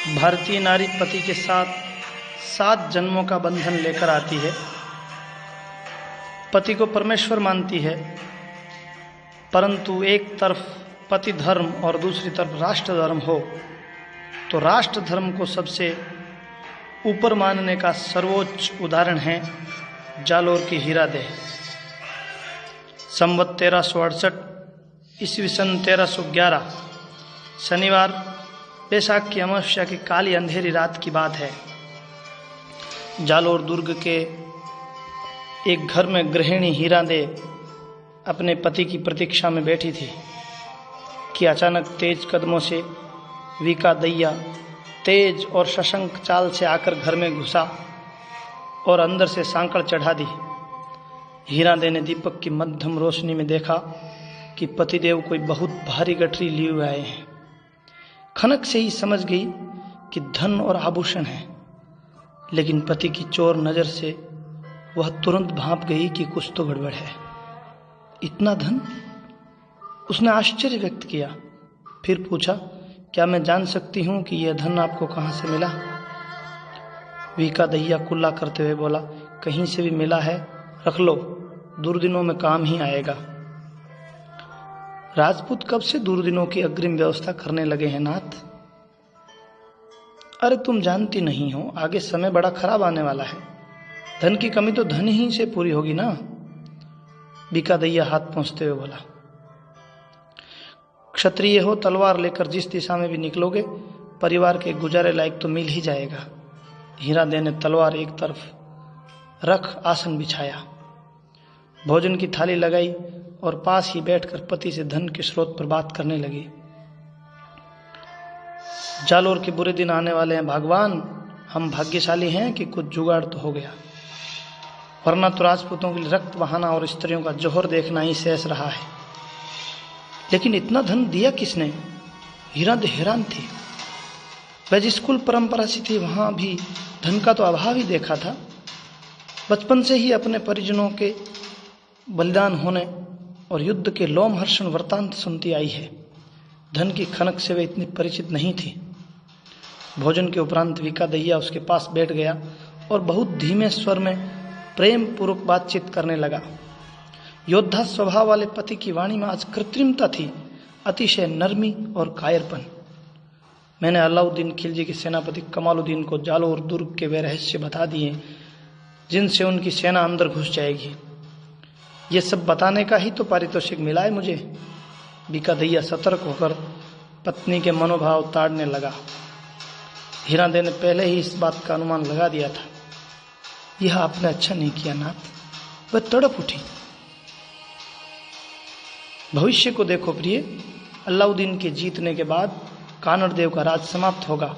भारतीय नारी पति के साथ 7 जन्मों का बंधन लेकर आती है। पति को परमेश्वर मानती है, परंतु एक तरफ पति धर्म और दूसरी तरफ राष्ट्र धर्म हो तो राष्ट्र धर्म को सबसे ऊपर मानने का सर्वोच्च उदाहरण है जालोर की हीरादेह। संवत 1368 ईस्वी सन 1311 शनिवार बैसाख की अमावस्या की काली अंधेरी रात की बात है। जालोर दुर्ग के एक घर में गृहिणी हीरादेह अपने पति की प्रतीक्षा में बैठी थी कि अचानक तेज कदमों से वीका दैया तेज और सशंक चाल से आकर घर में घुसा और अंदर से सांकड़ चढ़ा दी। हीरादेह ने दीपक की मध्यम रोशनी में देखा कि पतिदेव कोई बहुत भारी गठरी लिए हुए आए हैं। खनक से ही समझ गई कि धन और आभूषण है, लेकिन पति की चोर नजर से वह तुरंत भांप गई कि कुछ तो गड़बड़ है। इतना धन? उसने आश्चर्य व्यक्त किया। फिर पूछा, क्या मैं जान सकती हूं कि यह धन आपको कहां से मिला? वीका दैया कुल्ला करते हुए बोला, कहीं से भी मिला है, रख लो, दुर्दिनों में काम ही आएगा। राजपूत कब से दुर्दिनों की अग्रिम व्यवस्था करने लगे हैं नाथ? अरे तुम जानती नहीं हो, आगे समय बड़ा खराब आने वाला है। धन की कमी तो धन ही से पूरी होगी ना। बीका दैया हाथ पहुंचते हुए बोला, क्षत्रिय हो, तलवार लेकर जिस दिशा में भी निकलोगे परिवार के गुजारे लायक तो मिल ही जाएगा। हीरादेह ने तलवार एक तरफ रख आसन बिछाया, भोजन की थाली लगाई और पास ही बैठकर पति से धन के स्रोत पर बात करने लगी। जालोर के बुरे दिन आने वाले हैं भगवान, हम भाग्यशाली हैं कि कुछ जुगाड़ तो हो गया, वरना तो राजपूतों के लिए रक्त बहाना और स्त्रियों का जोहर देखना ही शेष रहा है। लेकिन इतना धन दिया किसने? हीरादेह हैरान थी। वह जिस कुल परंपरा से थी वहां भी धन का तो अभाव ही देखा था। बचपन से ही अपने परिजनों के बलिदान होने और युद्ध के लोमहर्षण वृत्तांत सुनती आई है। धन की खनक से वे इतनी परिचित नहीं थी। भोजन के उपरांत वीका दैया उसके पास बैठ गया और बहुत धीमे स्वर में प्रेम पूर्वक बातचीत करने लगा। योद्धा स्वभाव वाले पति की वाणी में आज कृत्रिमता थी, अतिशय नरमी और कायरपन। मैंने अलाउद्दीन खिलजी के सेनापति कमालुद्दीन को जालोर दुर्ग के वे रहस्य बता दिए जिनसे उनकी सेना अंदर घुस जाएगी। ये सब बताने का ही तो पारितोषिक मिला है मुझे। बीका दैया सतर्क होकर पत्नी के मनोभाव ताड़ने लगा। हीरादेह ने पहले ही इस बात का अनुमान लगा दिया था। यह आपने अच्छा नहीं किया नाथ। वह तड़प उठी। भविष्य को देखो प्रिय, अलाउद्दीन के जीतने के बाद कानड़देव का राज समाप्त होगा,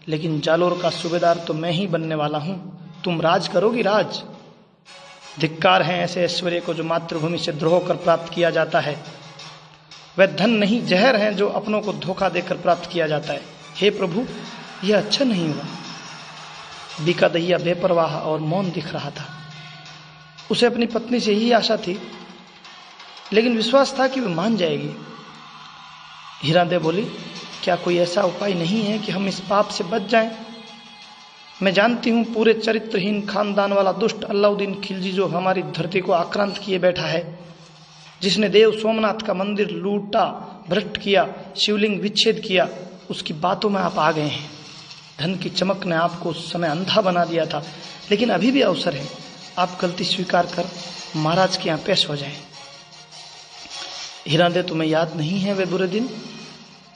लेकिन जालोर का सूबेदार तो मैं ही बनने वाला हूं। तुम राज करोगी राज। धिक्कार है ऐसे ऐश्वर्य को जो मातृभूमि से द्रोह कर प्राप्त किया जाता है। वह धन नहीं, जहर है जो अपनों को धोखा देकर प्राप्त किया जाता है। हे प्रभु, यह अच्छा नहीं हुआ। बीका दैया बेपरवाह और मौन दिख रहा था। उसे अपनी पत्नी से यही आशा थी, लेकिन विश्वास था कि वह मान जाएगी। हीरादेह बोली, क्या कोई ऐसा उपाय नहीं है कि हम इस पाप से बच जाएं? मैं जानती हूं पूरे चरित्रहीन खानदान वाला दुष्ट अलाउद्दीन खिलजी जो हमारी धरती को आक्रांत किए बैठा है, जिसने देव सोमनाथ का मंदिर लूटा, भ्रष्ट किया, शिवलिंग विच्छेद किया, उसकी बातों में आप आ गए हैं। धन की चमक ने आपको उस समय अंधा बना दिया था, लेकिन अभी भी अवसर है। आप गलती स्वीकार कर महाराज के यहाँ पेश हो जाएं। हीरादेह, तुम्हें याद नहीं है वे बुरे दिन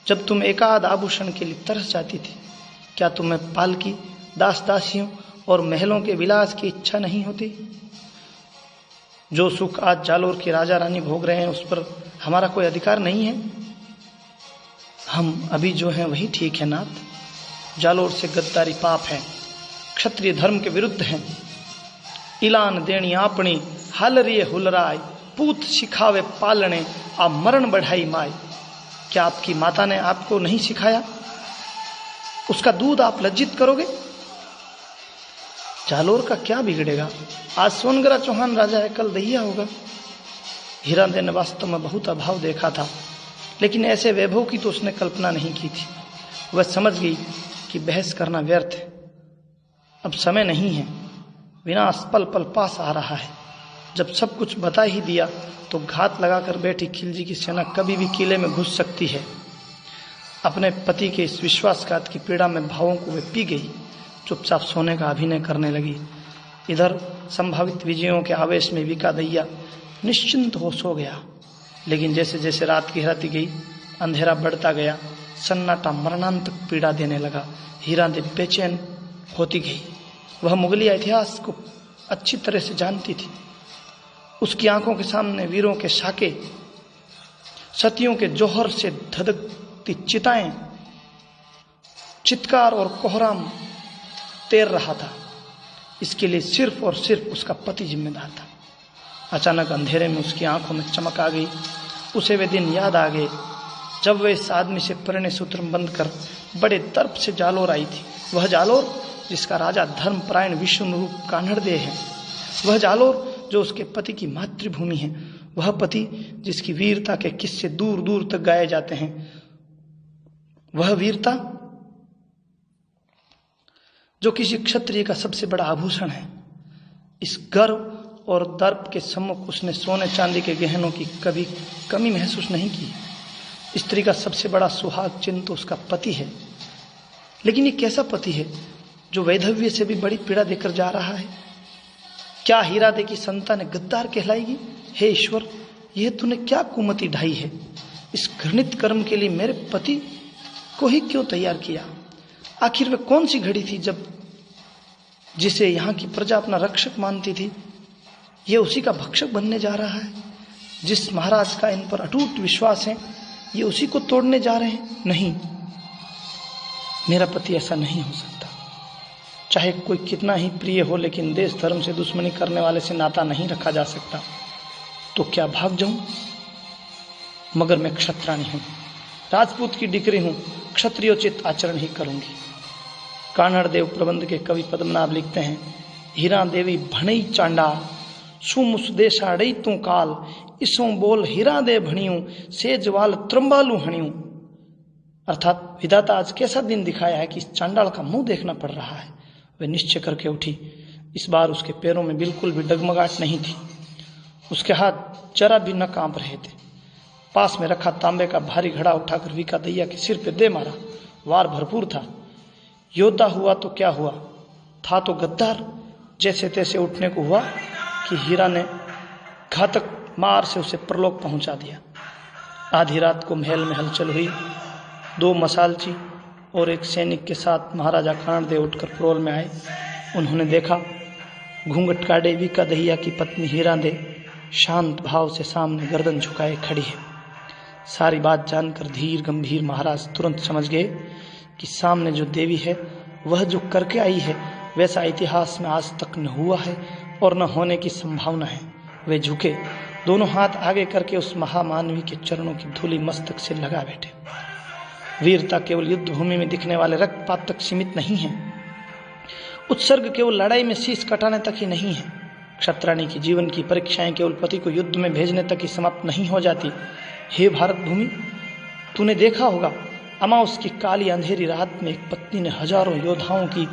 जब तुम एकाध आभूषण के लिए तरस जाती थी? क्या तुम्हें पालकी, दास दासियों और महलों के विलास की इच्छा नहीं होती? जो सुख आज जालोर के राजा रानी भोग रहे हैं उस पर हमारा कोई अधिकार नहीं है। हम अभी जो हैं वही ठीक है नाथ। जालोर से गद्दारी पाप है, क्षत्रिय धर्म के विरुद्ध है। इलान देणी आपणी हालरिये हुलराय, पूत सिखावे पालने आ मरण बढ़ाई माई। क्या आपकी माता ने आपको नहीं सिखाया? उसका दूध आप लज्जित करोगे? जालोर का क्या बिगड़ेगा? आज सोनगरा चौहान राजा है, कल दैया होगा। हीरादेह ने वास्तव में बहुत अभाव देखा था, लेकिन ऐसे वैभव की तो उसने कल्पना नहीं की थी। वह समझ गई इसकी बहस करना व्यर्थ है। अब समय नहीं है, विनाश पल पल पास आ रहा है। जब सब कुछ बता ही दिया तो घात लगाकर बैठी खिलजी की सेना कभी भी किले में घुस सकती है। अपने पति के इस विश्वासघात की पीड़ा में भावों को वे पी गई, चुपचाप सोने का अभिनय करने लगी। इधर संभावित विजयों के आवेश में विकादैया निश्चिंत हो सो गया। लेकिन जैसे जैसे रात गहराती गई, अंधेरा बढ़ता गया, सन्नाटा मरणांतक पीड़ा देने लगा। हीरा देवी बेचैन होती गई। वह मुगलिया इतिहास को अच्छी तरह से जानती थी। उसकी आंखों के सामने वीरों के साके, सतियों के जौहर से धधकती चिताएं, चित्कार और कोहराम तैर रहा था। इसके लिए सिर्फ और सिर्फ उसका पति जिम्मेदार था। अचानक अंधेरे में उसकी आंखों में चमक आ गई। उसे वे दिन याद आ गए जब वह इस आदमी से परिणय सूत्र बंद कर बड़े दर्प से जालोर आई थी। वह जालोर जिसका राजा धर्मपरायण विष्णु रूप कान्हड़देव है। वह जालोर जो उसके पति की मातृभूमि है। वह पति जिसकी वीरता के किस्से दूर दूर तक गाए जाते हैं। वह वीरता जो किसी क्षत्रिय का सबसे बड़ा आभूषण है। इस गर्व और दर्प के सम्मुख उसने सोने चांदी के गहनों की कभी कमी महसूस नहीं की। स्त्री का सबसे बड़ा सुहाग चिन्ह तो उसका पति है। लेकिन ये कैसा पति है जो वैधव्य से भी बड़ी पीड़ा देकर जा रहा है? क्या हीरा दे की संतान गद्दार कहलाएगी? हे ईश्वर, यह तूने क्या कुमति ढाई है? इस घृणित कर्म के लिए मेरे पति को ही क्यों तैयार किया? आखिर वह कौन सी घड़ी थी जब जिसे यहाँ की प्रजा अपना रक्षक मानती थी, यह उसी का भक्षक बनने जा रहा है। जिस महाराज का इन पर अटूट विश्वास है, ये उसी को तोड़ने जा रहे हैं। नहीं, मेरा पति ऐसा नहीं हो सकता। चाहे कोई कितना ही प्रिय हो, लेकिन देश धर्म से दुश्मनी करने वाले से नाता नहीं रखा जा सकता। तो क्या भाग जाऊं? मगर मैं क्षत्राणी हूं, राजपूत की डिकरी हूं, क्षत्रियोचित आचरण ही करूंगी। कान्हड़देव प्रबंध के कवि पद्मनाभ लिखते हैं, हीरा देवी भणई चांडा सुमुस देशाड़ई तू काल, इसों बोल हीरा दे भणियों सेजवाल त्रंबालू हणियों। अर्थात विधाता आज कैसा दिन दिखाया है कि इस चांडाल का मुंह देखना पड़ रहा है। वह निश्चय करके उठी। इस बार उसके पैरों में बिल्कुल भी डगमगाहट नहीं थी। उसके हाथ जरा भी न कांप रहे थे। पास में रखा तांबे का भारी घड़ा उठाकर विकादैया के सिर पे दे मारा। वार भरपूर था। योद्धा हुआ तो क्या हुआ, था तो गद्दार। जैसे तैसे उठने को हुआ कि हीरा ने घातक मार से उसे परलोक पहुंचा दिया। आधी रात को महल में हलचल हुई। 2 मसालची और एक सैनिक के साथ महाराजा कान्हड़देव उठकर प्रोल में आए। उन्होंने देखा घूंघट काटे विकादैया की पत्नी हीरा दे शांत भाव से सामने गर्दन झुकाए खड़ी है। सारी बात जानकर धीर गंभीर महाराज तुरंत समझ गए कि सामने जो देवी है वह जो करके आई है वैसा इतिहास में आज तक न हुआ है और न होने की संभावना है। वे झुके, दोनों हाथ आगे करके उस महामानवी के चरणों की धूली मस्तक से लगा बैठे। वीरता केवल युद्ध भूमि में दिखने वाले रक्तपात तक सीमित नहीं है। उत्सर्ग केवल लड़ाई में शीश कटाने तक ही नहीं है। क्षत्राणी की जीवन की परीक्षाएं केवल पति को युद्ध में भेजने तक ही समाप्त नहीं हो जाती। हे भारत भूमि, तूने देखा होगा अमावस की काली अंधेरी रात में एक पत्नी ने हजारों योद्धाओं की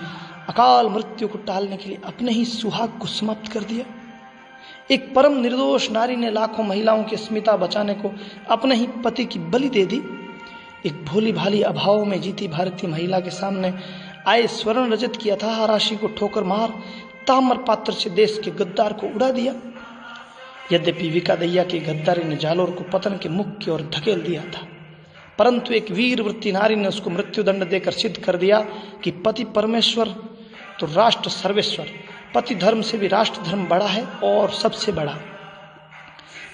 अकाल मृत्यु को टालने के लिए अपने ही सुहाग को समाप्त कर दिया। एक परम निर्दोष नारी ने लाखों महिलाओं की अस्मिता बचाने को अपने ही पति की बलि दे दी। एक भोली भाली अभाव में जीती भारतीय महिला के सामने आए स्वर्ण रजत की अथाह राशि को ठोकर मार ताम्र पात्र से देश के गद्दार को उड़ा दिया। यद्यपि विकादैया की गद्दारी ने जालोर को पतन के मुख की ओर धकेल दिया था, परंतु एक वीर वृत्ति नारी ने उसको मृत्युदंड देकर सिद्ध कर दिया कि पति परमेश्वर तो राष्ट्र सर्वेश्वर। पति धर्म से भी राष्ट्र धर्म बड़ा है और सबसे बड़ा।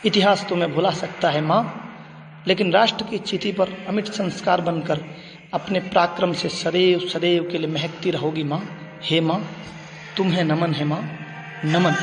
इतिहास तुम्हें भुला सकता है माँ, लेकिन राष्ट्र की चिति पर अमिट संस्कार बनकर अपने पराक्रम से सदैव सदैव के लिए महकती रहोगी माँ। हे माँ, तुम्हें नमन है माँ, नमन।